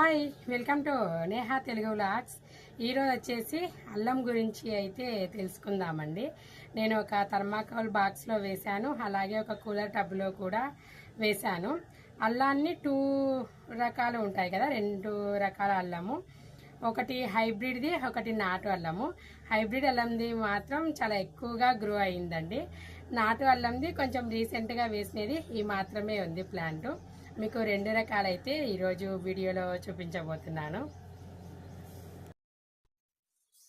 Hi, welcome to Neha Telugu vlogs. ఈరోజు వచ్చేసి అల్లం గురించి అయితే తెలుసుకుందామండి. నేను ఒక థర్మాకోల్ బాక్స్లో వేశాను, అలాగే ఒక కూలర్ టబ్లో కూడా వేశాను. అల్లాన్ని 2 రకాలు ఉంటాయి కదా, 2 రకాల అల్లము. ఒకటి హైబ్రిడ్ది, ఒకటి నాటు అల్లము. హైబ్రిడ్ అల్లంది మాత్రం చాలా ఎక్కువగా గ్రో అయిందండి. నాటు అల్లంది కొంచెం రీసెంట్గా వేసినది ఈ మాత్రమే ఉంది ప్లాంట్. మీకు 2 రకాలైతే ఈరోజు వీడియోలో చూపించబోతున్నాను.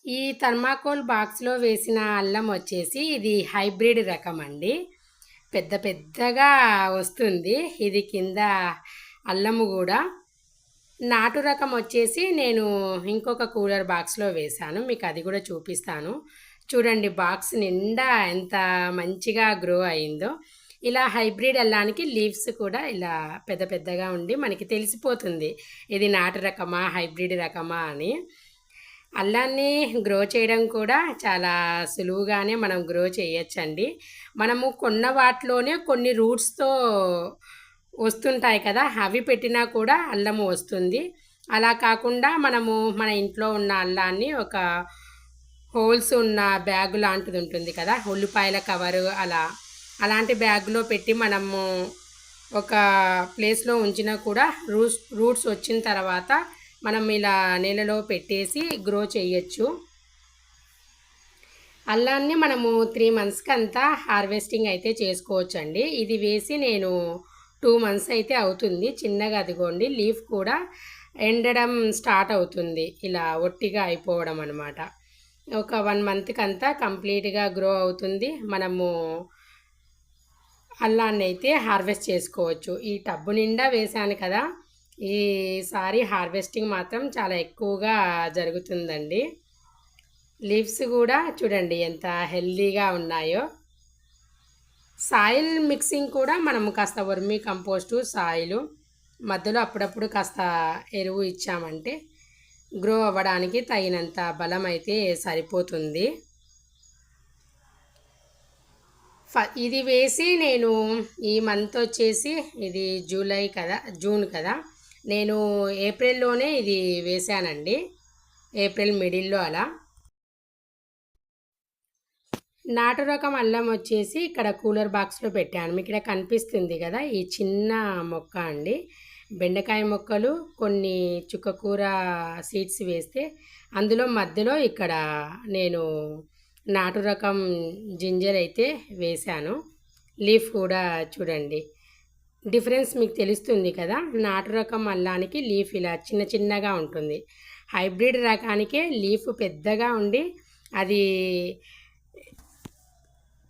ఈ థర్మాకోల్ బాక్స్లో వేసిన అల్లం వచ్చేసి ఇది హైబ్రిడ్ రకం అండి. పెద్ద పెద్దగా వస్తుంది ఇది కింద అల్లము కూడా. నాటు రకం వచ్చేసి నేను ఇంకొక కూలర్ బాక్స్లో వేశాను, మీకు అది కూడా చూపిస్తాను. చూడండి బాక్స్ నిండా ఎంత మంచిగా గ్రో అయిందో. ఇలా హైబ్రిడ్ అల్లానికి లీవ్స్ కూడా ఇలా పెద్ద పెద్దగా ఉండి మనకి తెలిసిపోతుంది ఇది నాటు రకమా హైబ్రిడ్ రకమా అని. అల్లాన్ని గ్రో చేయడం కూడా చాలా సులువుగానే మనం గ్రో చేయొచ్చండి. మనము కొన్న వాటిలోనే కొన్ని రూట్స్తో వస్తుంటాయి కదా, అవి పెట్టినా కూడా అల్లము వస్తుంది. అలా కాకుండా మనము మన ఇంట్లో ఉన్న అల్లాన్ని ఒక హోల్స్ ఉన్న బ్యాగ్ లాంటిది ఉంటుంది కదా, ఉల్లిపాయల కవరు అలాంటి బ్యాగ్లో పెట్టి మనము ఒక ప్లేస్లో ఉంచినా కూడా రూట్స్ వచ్చిన తర్వాత మనం ఇలా నేలలో పెట్టేసి గ్రో చేయొచ్చు. అల్లాన్ని మనము 3 మంత్స్కి అంతా హార్వెస్టింగ్ అయితే చేసుకోవచ్చండి. ఇది వేసి నేను 2 మంత్స్ అయితే అవుతుంది. చిన్నగా అదిగోండి లీఫ్ కూడా ఎండడం స్టార్ట్ అవుతుంది, ఇలా ఒట్టిగా అయిపోవడం అనమాట. ఒక 1 మంత్కి అంతా కంప్లీట్గా గ్రో అవుతుంది. మనము అల్లాన్ని అయితే హార్వెస్ట్ చేసుకోవచ్చు. ఈ టబ్బు నిండా వేశాను కదా, ఈసారి హార్వెస్టింగ్ మాత్రం చాలా ఎక్కువగా జరుగుతుందండి. లీవ్స్ కూడా చూడండి ఎంత హెల్దీగా ఉన్నాయో. సాయిల్ మిక్సింగ్ కూడా మనము కాస్త వర్మీ కంపోస్టు, సాయిలు మధ్యలో అప్పుడప్పుడు కాస్త ఎరువు ఇచ్చామంటే గ్రో అవ్వడానికి తగినంత బలం అయితే సరిపోతుంది. ఇది వేసి నేను ఈ మంత్ వచ్చేసి ఇది జూన్ కదా, నేను ఏప్రిల్లోనే ఇది వేశానండి, ఏప్రిల్ మిడిల్లో అలా. నాటు రకం అల్లం వచ్చేసి ఇక్కడ కూలర్ బాక్స్లో పెట్టాను, మీకు ఇక్కడ కనిపిస్తుంది కదా, ఈ చిన్న మొక్క అండి. బెండకాయ మొక్కలు కొన్ని చుక్కకూర సీడ్స్ వేస్తే అందులో మధ్యలో ఇక్కడ నేను నాటు రకం జింజర్ అయితే వేశాను. లీఫ్ కూడా చూడండి డిఫరెన్స్ మీకు తెలుస్తుంది కదా. నాటు రకం అల్లానికి లీఫ్ ఇలా చిన్న చిన్నగా ఉంటుంది, హైబ్రిడ్ రకానికే లీఫ్ పెద్దగా ఉండి అది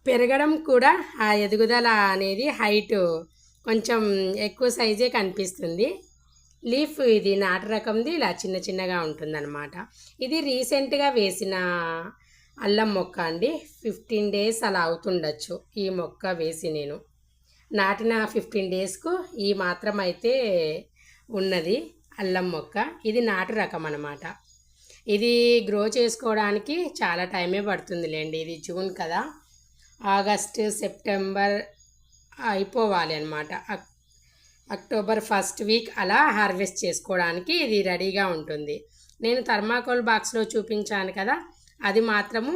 పెరగడం కూడా ఆ ఎదుగుదల అనేది హైట్ కొంచెం ఎక్కువ సైజే కనిపిస్తుంది. లీఫ్ ఇది నాటు రకంది ఇలా చిన్న చిన్నగా ఉంటుందన్నమాట. ఇది రీసెంట్గా వేసిన అల్లం మొక్క అండి, 15 డేస్ అలా అవుతుండొచ్చు ఈ మొక్క వేసి. నేను నాటిన 15 డేస్కు ఈ మాత్రం అయితే ఉన్నది అల్లం మొక్క. ఇది నాటు రకం అన్నమాట. ఇది గ్రో చేసుకోవడానికి చాలా టైమే పడుతుందిలేండి. ఇది జూన్ కదా, ఆగస్ట్ సెప్టెంబర్ అయిపోవాలి అన్నమాట. అక్టోబర్ 1st వీక్ అలా హార్వెస్ట్ చేసుకోవడానికి ఇది రెడీగా ఉంటుంది. నేను థర్మాకోల్ బాక్స్లో చూపించాను కదా, అది మాత్రము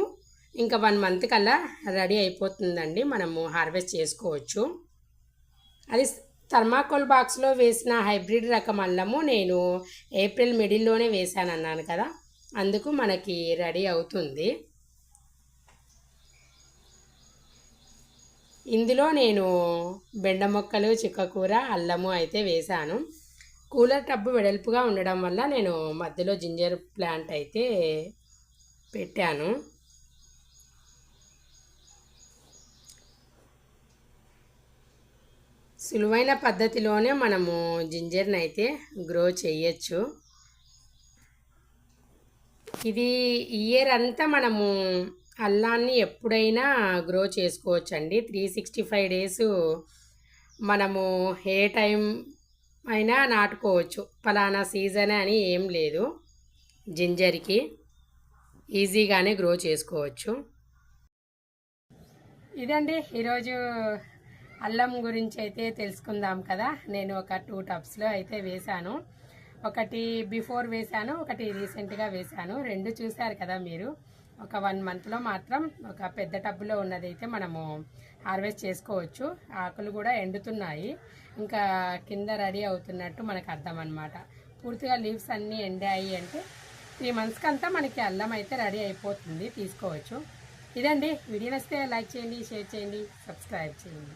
ఇంకా 1 మంత్ కల్లా రెడీ అయిపోతుందండి, మనము హార్వెస్ట్ చేసుకోవచ్చు. అది థర్మాకోల్ బాక్స్లో వేసిన హైబ్రిడ్ రకం అల్లము నేను ఏప్రిల్ మిడిల్లోనే వేశాను అన్నాను కదా, అందుకు మనకి రెడీ అవుతుంది. ఇందులో నేను బెండ మొక్కలు, చిక్కకూర, అల్లము అయితే వేశాను. కూలర్ టబ్బు వెడల్పుగా ఉండడం వల్ల నేను మధ్యలో జింజర్ ప్లాంట్ అయితే పెట్టాను. సులువైన పద్ధతిలోనే మనము జింజర్ని అయితే గ్రో చేయొచ్చు. ఇది ఇయర్ అంతా మనము అల్లాన్ని ఎప్పుడైనా గ్రో చేసుకోవచ్చండి. 365 డేస్ మనము ఏ టైం అయినా నాటుకోవచ్చు, ఫలానా సీజన్ అని ఏం లేదు. జింజర్కి ఈజీగానే గ్రో చేసుకోవచ్చు. ఇదండి ఈరోజు అల్లం గురించి అయితే తెలుసుకుందాం కదా. నేను ఒక 2 టబ్స్లో అయితే వేశాను. ఒకటి బిఫోర్ వేశాను, ఒకటి రీసెంట్గా వేశాను. రెండు చూశారు కదా మీరు. ఒక 1 మంత్లో మాత్రం ఒక పెద్ద టబ్బులో ఉన్నదైతే మనము హార్వెస్ట్ చేసుకోవచ్చు. ఆకులు కూడా ఎండుతున్నాయి, ఇంకా కింద రెడీ అవుతున్నట్టు మనకు అర్థం అనమాట. పూర్తిగా లీవ్స్ అన్నీ ఎండాయి అంటే 3 మంత్స్కి అంతా మనకి అల్లం అయితే రెడీ అయిపోతుంది, తీసుకోవచ్చు. ఇదండి వీడియో నచ్చితే లైక్ చేయండి, షేర్ చేయండి, సబ్స్క్రైబ్ చేయండి.